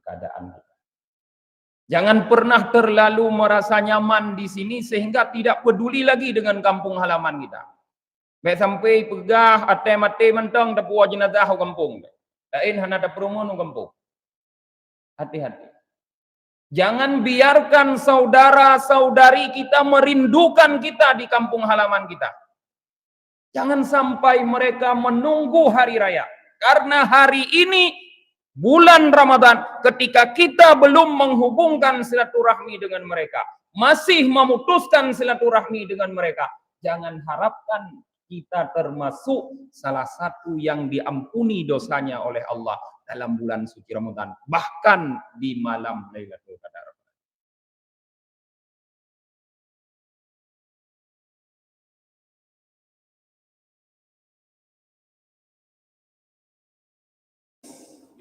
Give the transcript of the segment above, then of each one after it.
keadaan kita. Jangan pernah terlalu merasa nyaman di sini sehingga tidak peduli lagi dengan kampung halaman kita. Baik sampai pegah ate-mate mentang dapat jenazah ke kampung. Lain hana dapat rumah ke kampung. Hati-hati. Jangan biarkan saudara-saudari kita merindukan kita di kampung halaman kita. Jangan sampai mereka menunggu hari raya. Karena hari ini bulan Ramadan, ketika kita belum menghubungkan silaturahmi dengan mereka, masih memutuskan silaturahmi dengan mereka, jangan harapkan kita termasuk salah satu yang diampuni dosanya oleh Allah dalam bulan suci Ramadan, bahkan di malam Lailatul Qadar.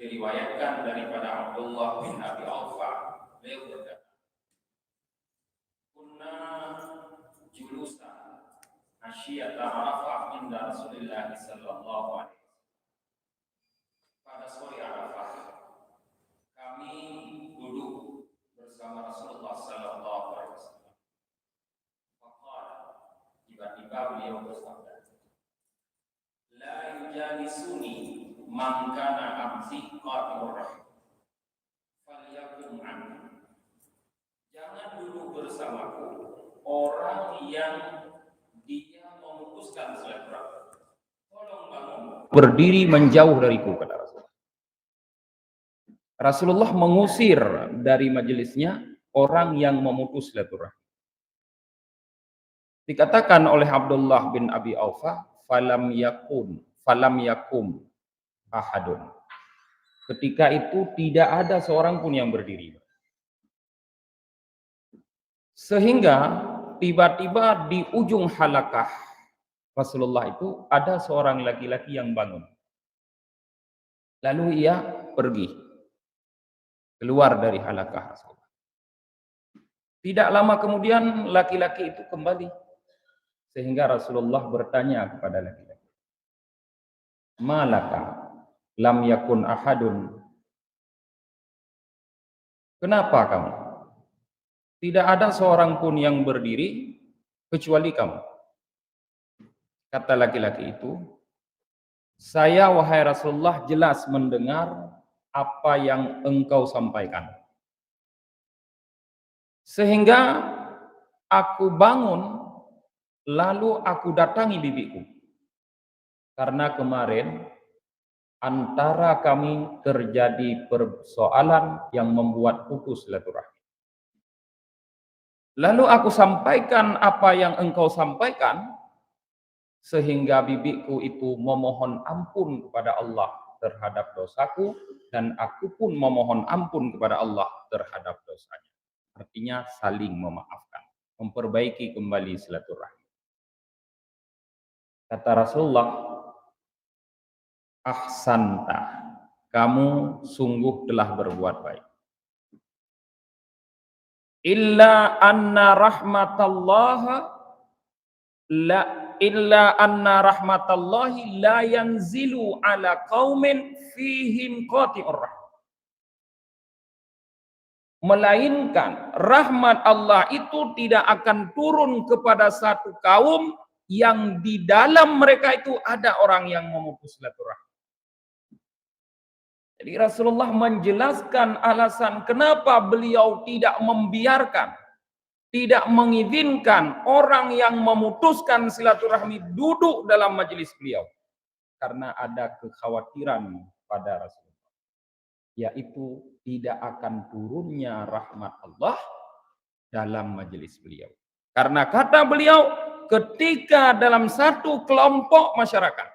Diriwayatkan daripada Abdullah bin Abi Aufa, beliau berkata, "Kunna julusan asyiyata Arafah inda Rasulillah sallallahu alaihi wasallam." Pada sore Arafah, kami duduk bersama Rasulullah sallallahu alaihi wasallam. Faqala, tiba-tiba beliau bersabda, "La yujanisuni man kana amsi qati'ur rahim falyakum anhu." Jangan duduk bersamaku orang yang dia memutuskan silaturahmi. Tolong bangun, berdiri menjauh dariku, kata Rasulullah. Rasulullah mengusir dari majelisnya orang yang memutus silaturahmi. Dikatakan oleh Abdullah bin Abi Aufa, falam yakum ahadun. Ketika itu tidak ada seorang pun yang berdiri. Sehingga tiba-tiba di ujung halakah Rasulullah itu ada seorang laki-laki yang bangun. Lalu ia pergi keluar dari halakah Rasulullah. Tidak lama kemudian laki-laki itu kembali. Sehingga Rasulullah bertanya kepada laki-laki, "Malaka lam yakun ahadun?" Kenapa kamu? Tidak ada seorang pun yang berdiri kecuali kamu. Kata laki-laki itu, "Saya wahai Rasulullah jelas mendengar apa yang engkau sampaikan. Sehingga aku bangun lalu aku datangi bibiku. Karena kemarin antara kami terjadi persoalan yang membuat putus silaturahmi. Lalu aku sampaikan apa yang engkau sampaikan, sehingga bibiku itu memohon ampun kepada Allah terhadap dosaku, dan aku pun memohon ampun kepada Allah terhadap dosanya." Artinya saling memaafkan, memperbaiki kembali silaturahmi. Kata Rasulullah, "Ahsanta, kamu sungguh telah berbuat baik. Illa anna rahmatallahi la yanzilu ala qaumin fihim qati'ur rahim." Melainkan rahmat Allah itu tidak akan turun kepada satu kaum yang di dalam mereka itu ada orang yang memutus silaturahmi. Jadi Rasulullah menjelaskan alasan kenapa beliau tidak membiarkan, tidak mengizinkan orang yang memutuskan silaturahmi duduk dalam majelis beliau. Karena ada kekhawatiran pada Rasulullah, yaitu tidak akan turunnya rahmat Allah dalam majelis beliau. Karena kata beliau, ketika dalam satu kelompok masyarakat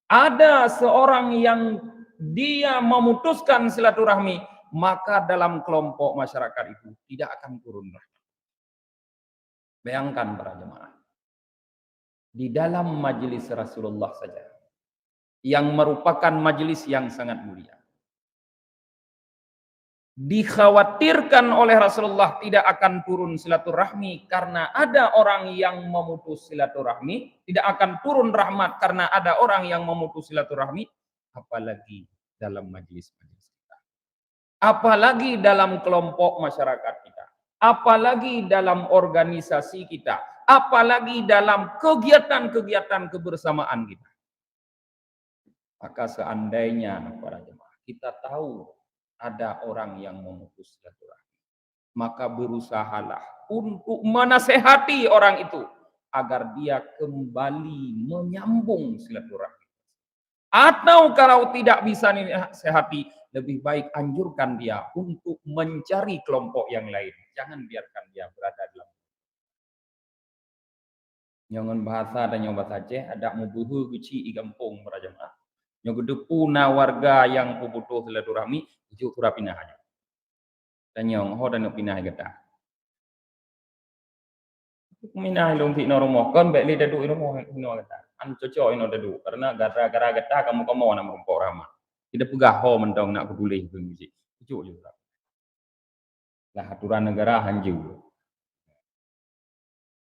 ada seorang yang dia memutuskan silaturahmi, maka dalam kelompok masyarakat itu tidak akan turun rahmat. Bayangkan para jemaah, di dalam majelis Rasulullah saja, yang merupakan majelis yang sangat mulia, dikhawatirkan oleh Rasulullah tidak akan turun silaturahmi karena ada orang yang memutus silaturahmi, tidak akan turun rahmat karena ada orang yang memutus silaturahmi, apalagi dalam majelis-majelis kita. apalagi dalam kelompok masyarakat kita, apalagi dalam organisasi kita, apalagi dalam kegiatan-kegiatan kebersamaan kita. Maka seandainya para jemaah kita tahu ada orang yang memutus silaturahmi, maka berusahalah untuk menasehati orang itu agar dia kembali menyambung silaturahmi. Atau kalau tidak bisa nasihati, lebih baik anjurkan dia untuk mencari kelompok yang lain. Jangan biarkan dia berada dalam. Jangan bahasa dan yang bahasa Aceh ada mubuhu guci i kampung para jemaah. Yang gedepuna warga yang butuh silaturahmi, ujuk surah pinah aja. Dan yang ho dan pinah kita. Minah long ti normo kon bek li dadu ino kita. An cocok ino dadu karena gara-gara kita kamu na merempok ramah. Tidak pegah ho mentong nak peduli musik. Ujuk juga. Lah aturan negara hanjur.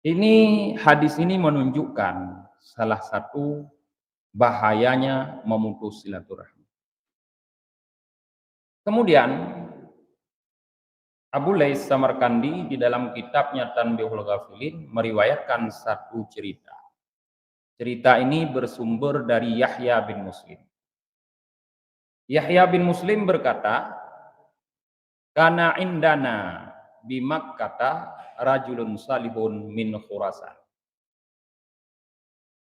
Ini hadis ini menunjukkan salah satu bahayanya memutus silaturahmi. Kemudian Abu Lais Samarkandi di dalam kitabnya Tanbihul Ghafilin meriwayatkan satu cerita. Cerita ini bersumber dari Yahya bin Muslim. Yahya bin Muslim berkata, "Kana indana bi Makkah rajulun salihun min Khurasan."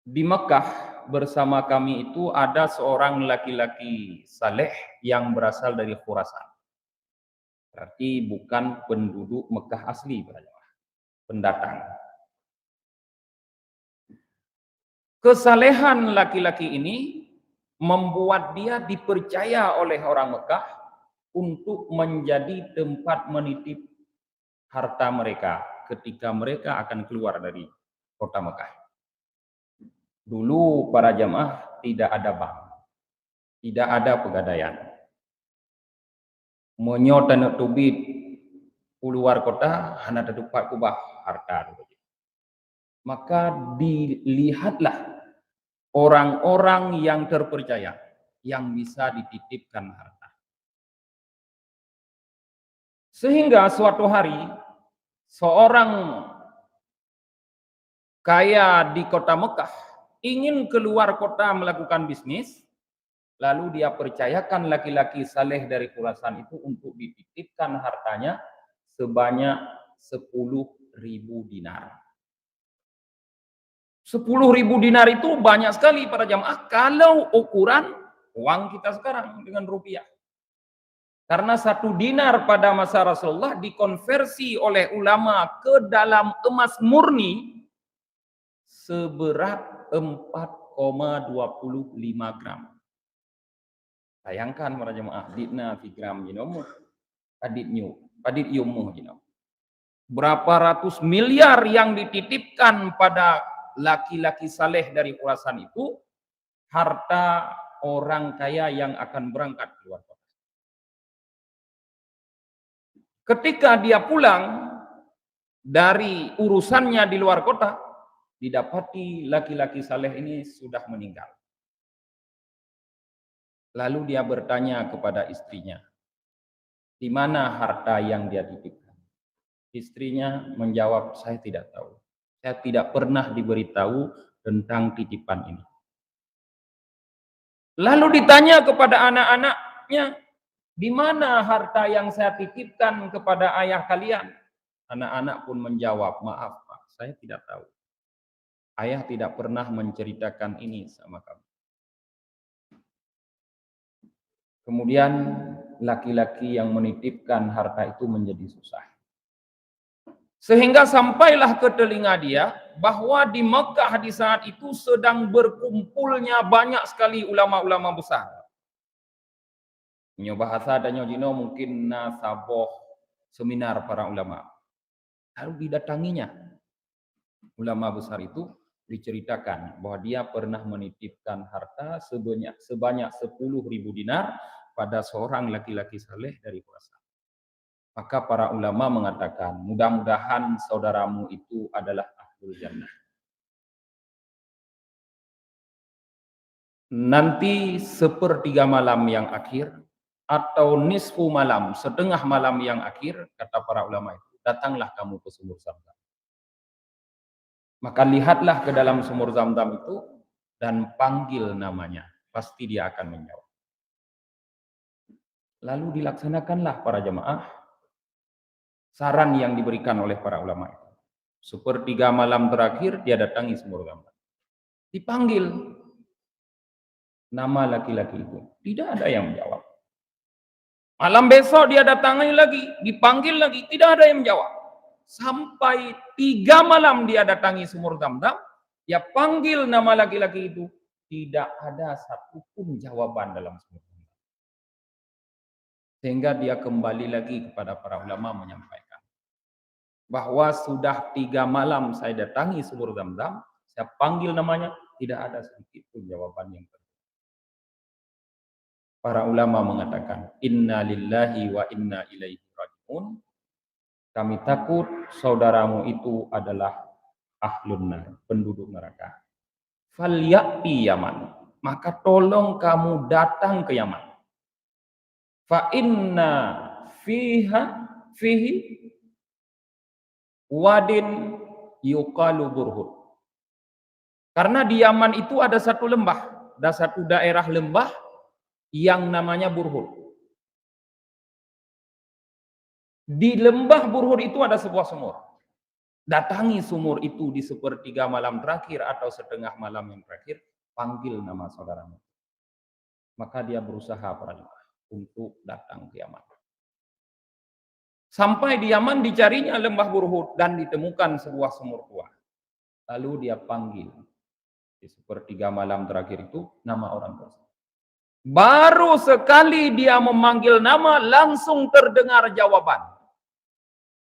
Di Mekah bersama kami itu ada seorang laki-laki saleh yang berasal dari Khurasan. Berarti bukan penduduk Mekah asli, pendatang. Kesalehan laki-laki ini membuat dia dipercaya oleh orang Mekah untuk menjadi tempat menitip harta mereka ketika mereka akan keluar dari kota Mekah. Dulu para jamaah tidak ada bank, tidak ada pegadaian. Menyotan tubit keluar kota hanya ada tempat kubah harta. Maka dilihatlah orang-orang yang terpercaya yang bisa dititipkan harta. Sehingga suatu hari seorang kaya di kota Mekah ingin keluar kota melakukan bisnis, lalu dia percayakan laki-laki saleh dari Khurasan itu untuk dititipkan hartanya sebanyak 10.000 dinar. 10.000 dinar itu banyak sekali para jamaah kalau ukuran uang kita sekarang dengan rupiah. Karena 1 dinar pada masa Rasulullah dikonversi oleh ulama ke dalam emas murni seberat 4,25 gram. Bayangkan para jemaah, ditna fi gram jinomu, padit yumuh jinomu. Berapa ratus miliar yang dititipkan pada laki-laki saleh dari Khurasan itu, harta orang kaya yang akan berangkat keluar kota. Ketika dia pulang dari urusannya di luar kota, didapati laki-laki saleh ini sudah meninggal. Lalu dia bertanya kepada istrinya, di mana harta yang dia titipkan? Istrinya menjawab, saya tidak tahu. Saya tidak pernah diberitahu tentang titipan ini. Lalu ditanya kepada anak-anaknya, di mana harta yang saya titipkan kepada ayah kalian? Anak-anak pun menjawab, maaf Pak, saya tidak tahu. Ayah tidak pernah menceritakan ini sama kami. Kemudian laki-laki yang menitipkan harta itu menjadi susah. Sehingga sampailah ke telinga dia bahwa di Mekah di saat itu sedang berkumpulnya banyak sekali ulama-ulama besar. Nyo bahasa dan nyo jino mungkin nasaboh seminar para ulama. Lalu didatanginya ulama besar itu, diceritakan bahwa dia pernah menitipkan harta sebanyak 10.000 dinar pada seorang laki-laki saleh dari Khurasan. Maka para ulama mengatakan, mudah-mudahan saudaramu itu adalah ahlul jannah. Nanti 1/3 malam yang akhir, atau nisfu malam, setengah malam yang akhir, kata para ulama itu, datanglah kamu ke sumur Zamzam. Maka lihatlah ke dalam sumur Zamzam itu dan panggil namanya, pasti dia akan menjawab. Lalu dilaksanakanlah para jemaah saran yang diberikan oleh para ulama itu. Sepertiga malam terakhir dia datangi sumur Zamzam. Dipanggil nama laki-laki itu, tidak ada yang menjawab. Malam besok dia datangi lagi, dipanggil lagi, tidak ada yang menjawab. Sampai 3 malam dia datangi sumur Zamzam, dia panggil nama laki-laki itu, tidak ada satupun jawaban dalam sumur Zamzam. Sehingga dia kembali lagi kepada para ulama menyampaikan bahwa sudah 3 malam saya datangi sumur Zamzam, saya panggil namanya, tidak ada sedikit pun jawaban yang terjadi. Para ulama mengatakan, inna lillahi wa inna ilaihi raji'un. Kami takut saudaramu itu adalah ahlun nar, penduduk neraka. Falyati Yaman, maka tolong kamu datang ke Yaman. Fa inna fihi wadin yuqalu burhud. Karena di Yaman itu ada satu lembah, ada satu daerah lembah yang namanya Burhud. Di lembah Burhud itu ada sebuah sumur. Datangi sumur itu di sepertiga malam terakhir atau setengah malam yang terakhir, panggil nama saudaramu. Maka dia berusaha para jemaah untuk datang ke Yaman. Sampai di Yaman dicarinya lembah Burhud dan ditemukan sebuah sumur tua. Lalu dia panggil di sepertiga malam terakhir itu nama orang tersebut. Baru sekali dia memanggil nama, langsung terdengar jawaban.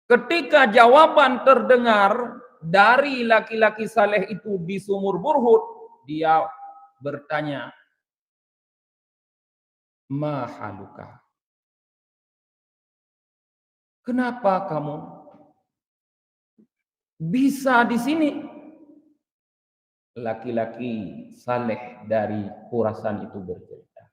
Ketika jawaban terdengar dari laki-laki saleh itu di sumur Burhud, dia bertanya, ma haluka? Kenapa kamu bisa di sini? Laki-laki saleh dari Khurasan itu bercerita,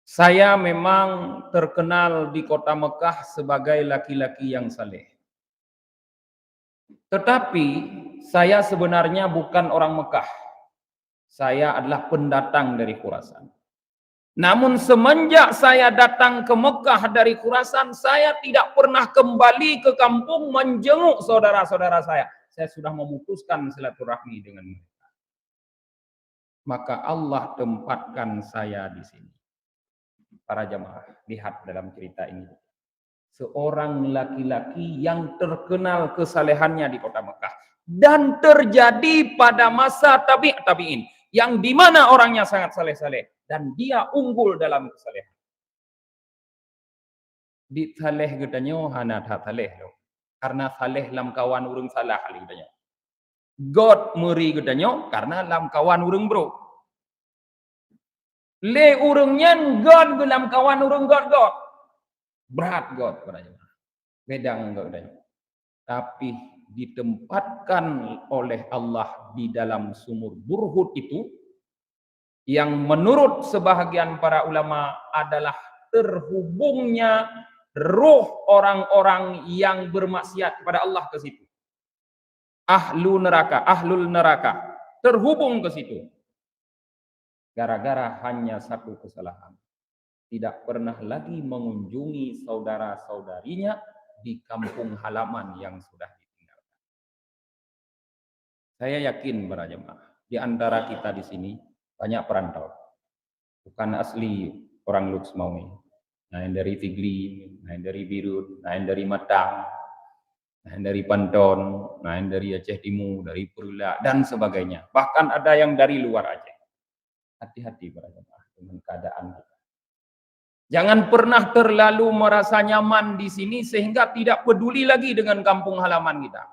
saya memang terkenal di kota Mekah sebagai laki-laki yang saleh. Tetapi saya sebenarnya bukan orang Mekah. Saya adalah pendatang dari Khurasan. Namun semenjak saya datang ke Mekah dari Khurasan, saya tidak pernah kembali ke kampung menjenguk saudara-saudara saya. Saya sudah memutuskan silaturahmi dengan mereka. Maka Allah tempatkan saya di sini. Para jemaah, lihat dalam cerita ini. Seorang laki-laki yang terkenal kesalehannya di kota Mekah. Dan terjadi pada masa tabi'in. Yang dimana orangnya sangat saleh-saleh. Dan dia unggul dalam kesalehan. Di saleh gedanyo hana tha saleh lo. Karena saleh lam kawan urung salah hal gedanyo. God meri gedanyo karena lam kawan urung bro. Le urung nyen God gelam kawan urung God. Berat God pada jemaah. Bedang God gedanyo. Tapi ditempatkan oleh Allah di dalam sumur Burhud itu, yang menurut sebahagian para ulama adalah terhubungnya roh orang-orang yang bermaksiat kepada Allah ke situ. Ahlul neraka terhubung ke situ. Gara-gara hanya satu kesalahan. Tidak pernah lagi mengunjungi saudara-saudarinya di kampung halaman yang sudah ditinggalkan. Saya yakin para jemaah, di antara kita di sini banyak perantau. Bukan asli orang Luxmaui. Nah, yang dari Tigli, nah yang dari Birut, nah yang dari Matang, nah yang dari Panton, nah yang dari Aceh Timur, dari Purula, dan sebagainya. Bahkan ada yang dari luar Aceh. Hati-hati para jemaah dengan keadaan kita. Jangan pernah terlalu merasa nyaman di sini sehingga tidak peduli lagi dengan kampung halaman kita.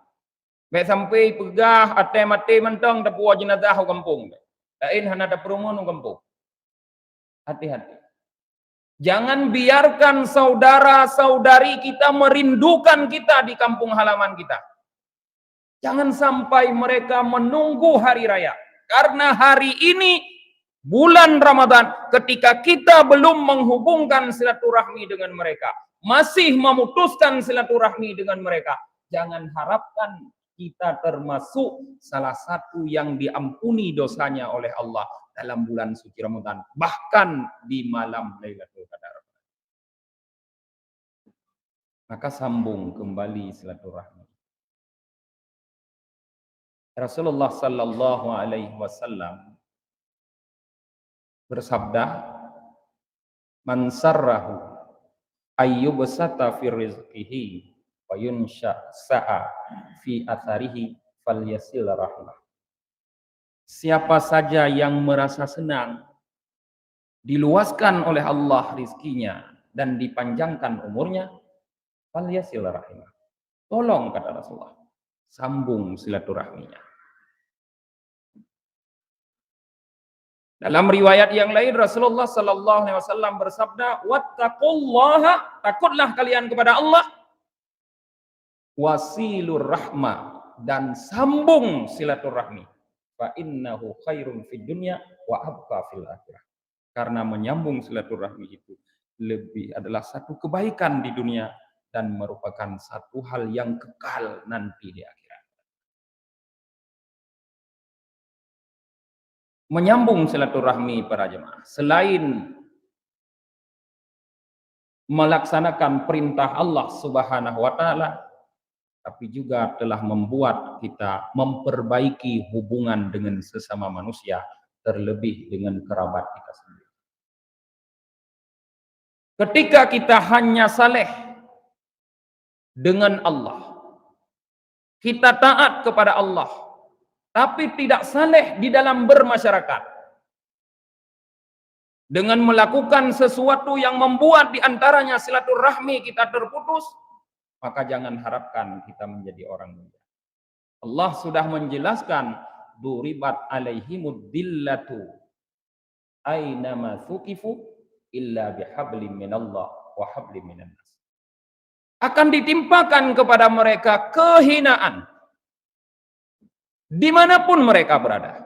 Baik sampai pegah ate-mate mentang dapur jenazah kampung. Lain hana dapur umum kampung. Hati-hati. Jangan biarkan saudara-saudari kita merindukan kita di kampung halaman kita. Jangan sampai mereka menunggu hari raya. Karena hari ini bulan Ramadan, ketika kita belum menghubungkan silaturahmi dengan mereka, masih memutuskan silaturahmi dengan mereka, jangan harapkan kita termasuk salah satu yang diampuni dosanya oleh Allah dalam bulan suci Ramadan, bahkan di malam Lailatul Qadar. Maka sambung kembali silaturahmi. Rasulullah sallallahu alaihi wasallam bersabda, "Man sarrahu ayyubsata fi rizqihi wa yunsha sa'a fi atharihi falyasil rahmah." Siapa saja yang merasa senang diluaskan oleh Allah rizkinya dan dipanjangkan umurnya, falyasil rahimah. Tolong, kata Rasulullah, sambung silaturahminya. Dalam riwayat yang lain Rasulullah sallallahu alaihi wasallam bersabda, "Wattaqullaha", takutlah kalian kepada Allah, "wasilur rahmah", dan sambung silaturahmi. Fa innahu khairun fid dunya wa abqa fil akhirah. Karena menyambung silaturahmi itu adalah satu kebaikan di dunia dan merupakan satu hal yang kekal nanti di akhirat. Menyambung silaturahmi para jemaah, selain melaksanakan perintah Allah Subhanahu wa taala, tapi juga telah membuat kita memperbaiki hubungan dengan sesama manusia, terlebih dengan kerabat kita sendiri. Ketika kita hanya saleh dengan Allah, kita taat kepada Allah, tapi tidak saleh di dalam bermasyarakat, dengan melakukan sesuatu yang membuat diantaranya silaturahmi kita terputus, maka jangan harapkan kita menjadi orang mulia. Allah sudah menjelaskan, duribat alaihimud dillatu aynama thuqifu illa bihablim minallah wa hablim minan nas. Akan ditimpakan kepada mereka kehinaan dimanapun mereka berada.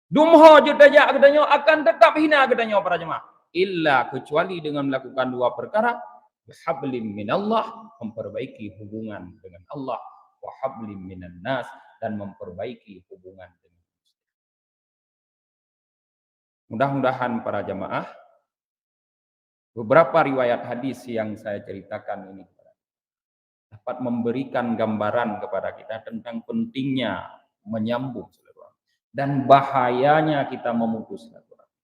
Dumho judaya agdanyo akan tetap hina agdanyo para jemaah. Illa, kecuali dengan melakukan dua perkara, bihablim minallah, memperbaiki hubungan dengan Allah, wa hablim minan nas, dan memperbaiki hubungan dengan manusia. Mudah-mudahan para jemaah, beberapa riwayat hadis yang saya ceritakan ini dapat memberikan gambaran kepada kita tentang pentingnya menyambung silaturahmi dan bahayanya kita memutus silaturahmi.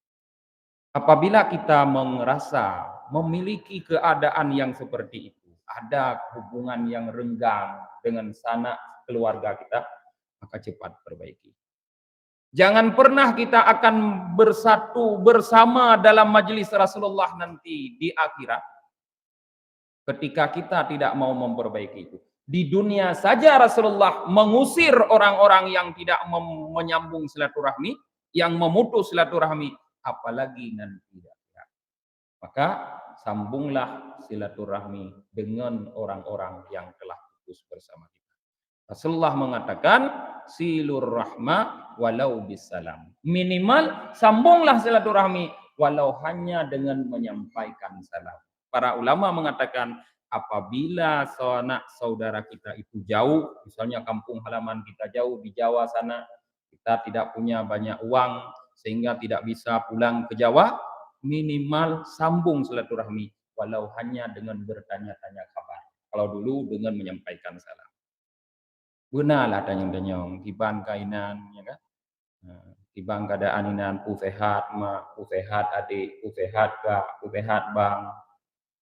Apabila kita merasa memiliki keadaan yang seperti itu, ada hubungan yang renggang dengan sanak keluarga kita, maka cepat perbaiki. Jangan pernah kita akan bersatu bersama dalam majelis Rasulullah nanti di akhirat ketika kita tidak mau memperbaiki itu. Di dunia saja Rasulullah mengusir orang-orang yang tidak menyambung silaturahmi, yang memutus silaturahmi, apalagi nanti. Maka sambunglah silaturahmi dengan orang-orang yang telah putus bersama kita. Rasulullah mengatakan, silur rahma walau bisalam. Minimal sambunglah silaturahmi walau hanya dengan menyampaikan salam. Para ulama mengatakan, apabila sanak saudara kita itu jauh, misalnya kampung halaman kita jauh di Jawa sana, kita tidak punya banyak uang sehingga tidak bisa pulang ke Jawa, minimal sambung silaturahmi walau hanya dengan bertanya-tanya kabar. Kalau dulu dengan menyampaikan salam. Benarlah tanyang-tanyang, tiban kainan, ya kan? Tibang keadaan inan, ku sehat mak, ku sehat adik, ku sehat kak, ku sehat bang.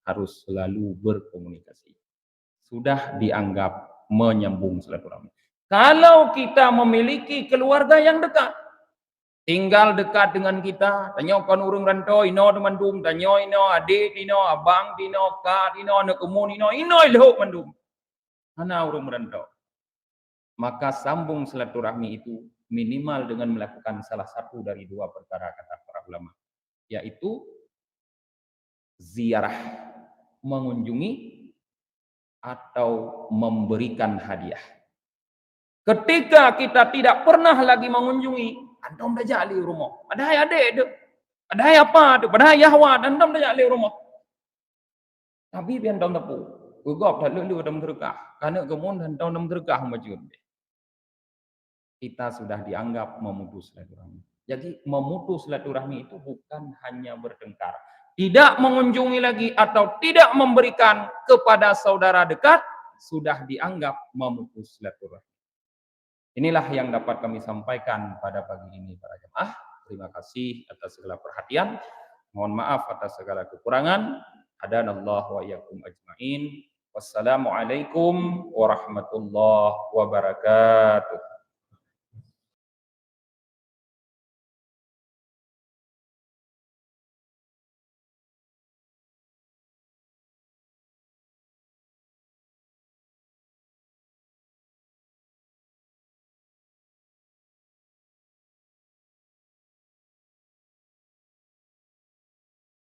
Harus selalu berkomunikasi. Sudah dianggap menyambung silaturahmi. Kalau kita memiliki keluarga yang dekat, tinggal dekat dengan kita, tanyo kan urung rantau, ino mandum, tanyo ino adik ino, abang ino, kak ino, anak umun ino ilho mandum. Mana urung rantau. Maka sambung silaturahmi itu minimal dengan melakukan salah satu dari dua perkara, kata para ulama, yaitu ziarah, mengunjungi atau memberikan hadiah. Ketika kita tidak pernah lagi mengunjungi, antum dah jali rumah. Padahal adik tu. Padahal apa tu? Padahal Yahwa, antum dah jali rumah. Tapi biar antum tapu. Gugop tak lulu dalam terkah. Karena kemudian antum dalam terkah majud. Kita sudah dianggap memutus silaturahmi. Jadi memutus silaturahmi itu bukan hanya bertengkar. Tidak mengunjungi lagi atau tidak memberikan kepada saudara dekat, sudah dianggap memutus silaturahmi. Inilah yang dapat kami sampaikan pada pagi ini para jemaah. Terima kasih atas segala perhatian. Mohon maaf atas segala kekurangan. Hadanallahu wa iyyakum ajmain. Wassalamualaikum warahmatullahi wabarakatuh.